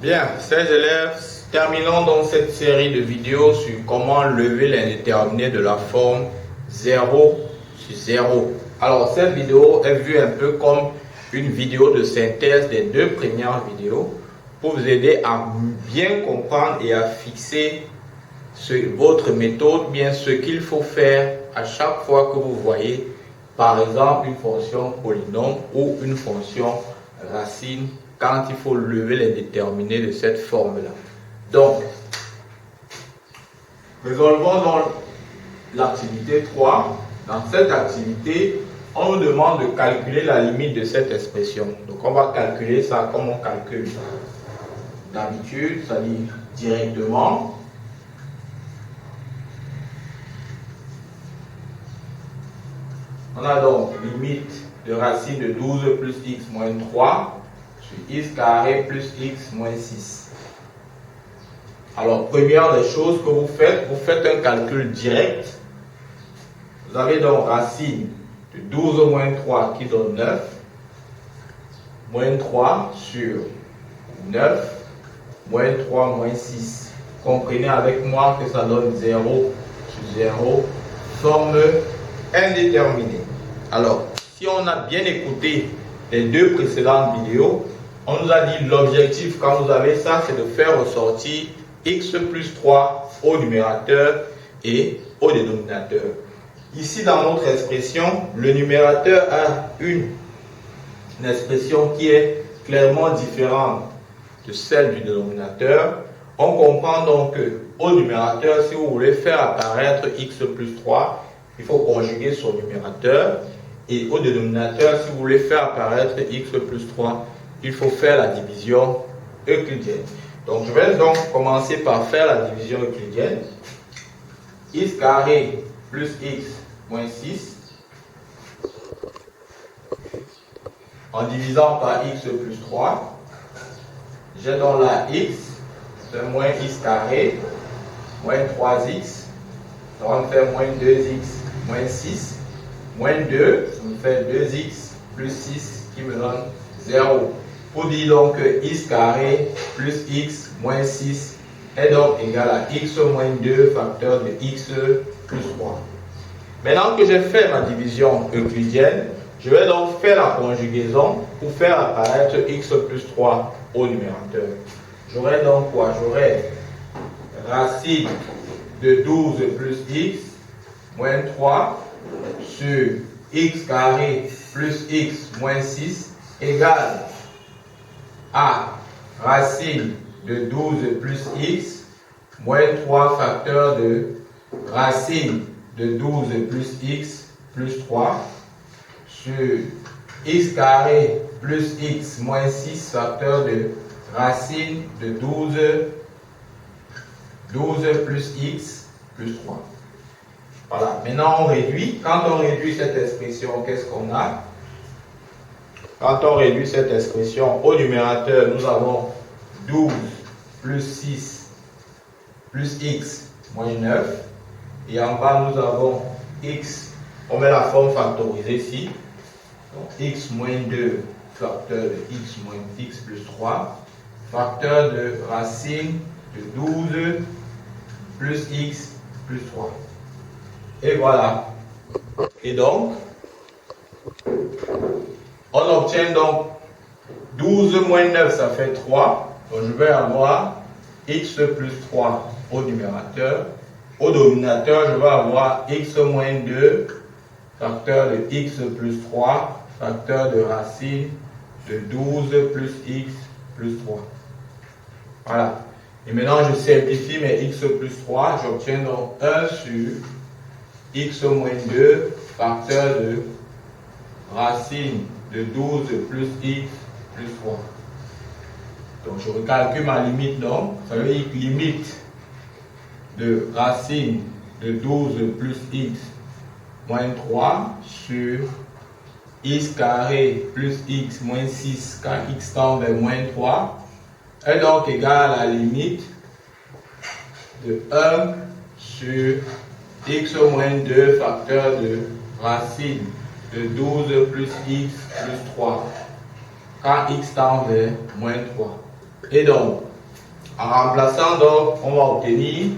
Bien, chers élèves, terminons donc cette série de vidéos sur comment lever l'indéterminé de la forme 0 sur 0. Alors, cette vidéo est vue un peu comme une vidéo de synthèse des deux premières vidéos pour vous aider à bien comprendre et à fixer votre méthode, bien ce qu'il faut faire à chaque fois que vous voyez, par exemple, une fonction polynôme ou une fonction racine, quand il faut lever l'indéterminé de cette forme-là. Donc, résolvons donc l'activité 3. Dans cette activité, on nous demande de calculer la limite de cette expression. Donc, on va calculer ça comme on calcule d'habitude, c'est-à-dire directement. On a donc limite de racine de 12 plus x moins 3 sur x carré plus x moins 6. Alors, première des choses que vous faites un calcul direct. Vous avez donc racine de 12 moins 3 qui donne 9, moins 3 sur 9, moins 3 moins 6. Comprenez avec moi que ça donne 0 sur 0, forme indéterminée. Alors, si on a bien écouté les deux précédentes vidéos, on nous a dit l'objectif quand vous avez ça, c'est de faire ressortir x plus 3 au numérateur et au dénominateur. Ici, dans notre expression, le numérateur a une expression qui est clairement différente de celle du dénominateur. On comprend donc qu'au numérateur, si vous voulez faire apparaître x plus 3, il faut conjuguer son numérateur. Et au dénominateur, si vous voulez faire apparaître x plus 3, il faut faire la division euclidienne. Donc, je vais donc commencer par faire la division euclidienne. X carré plus x moins 6. En divisant par x plus 3, j'ai donc la x, c'est moins x carré, moins 3x, ça va me faire moins 2x, moins 6, moins 2, ça me fait 2x plus 6 qui me donne 0. Pour dire donc que x carré plus x moins 6 est donc égal à x moins 2 facteur de x plus 3. Maintenant que j'ai fait ma division euclidienne, je vais donc faire la conjugaison pour faire apparaître x plus 3 au numérateur. J'aurai donc quoi? J'aurai racine de 12 plus x moins 3 sur x carré plus x moins 6 égale à racine de 12 plus x moins 3 facteur de racine de 12 plus x plus 3 sur x carré plus x moins 6 facteur de racine de 12 plus x plus 3. Voilà, maintenant on réduit. Quand on réduit cette expression, qu'est-ce qu'on a? Quand on réduit cette expression au numérateur, nous avons 12 plus 6 plus x moins 9. Et en bas, nous avons x, on met la forme factorisée ici. Donc x moins 2 facteur de x moins x plus 3 facteur de racine de 12 plus x plus 3. Et voilà. Et donc, on obtient donc 12 moins 9, ça fait 3. Donc je vais avoir x plus 3 au numérateur. Au dénominateur, je vais avoir x moins 2 facteur de x plus 3 facteur de racine de 12 plus x plus 3. Voilà. Et maintenant, je simplifie mes x plus 3. J'obtiens donc 1 sur x moins 2 facteur de racine de 12 plus x plus 3. Donc, je recalcule ma limite, donc. Ça veut dire que limite de racine de 12 plus x moins 3 sur x carré plus x moins 6 quand x tend vers moins 3 est donc égal à la limite de 1 sur x moins 2 facteur de racine de 12 plus x plus 3 quand x tend vers moins 3. Et donc, En remplaçant, donc, on va obtenir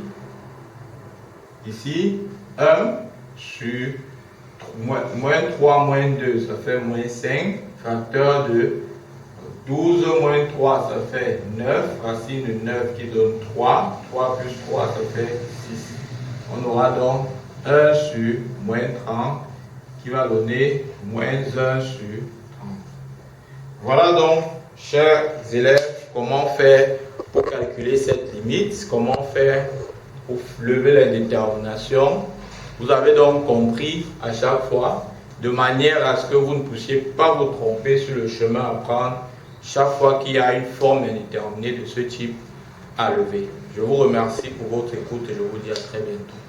ici 1 sur moins 3 moins 2, ça fait moins 5, facteur de 12 moins 3, ça fait 9, racine de 9 qui donne 3, 3 plus 3, ça fait 6. On aura donc 1 sur moins 30 qui va donner moins 1 sur 30. Voilà donc, chers élèves, comment faire pour calculer cette limite, comment faire pour lever les déterminations. Vous avez donc compris à chaque fois, de manière à ce que vous ne puissiez pas vous tromper sur le chemin à prendre chaque fois qu'il y a une forme indéterminée de ce type à lever. Je vous remercie pour votre écoute et je vous dis à très bientôt.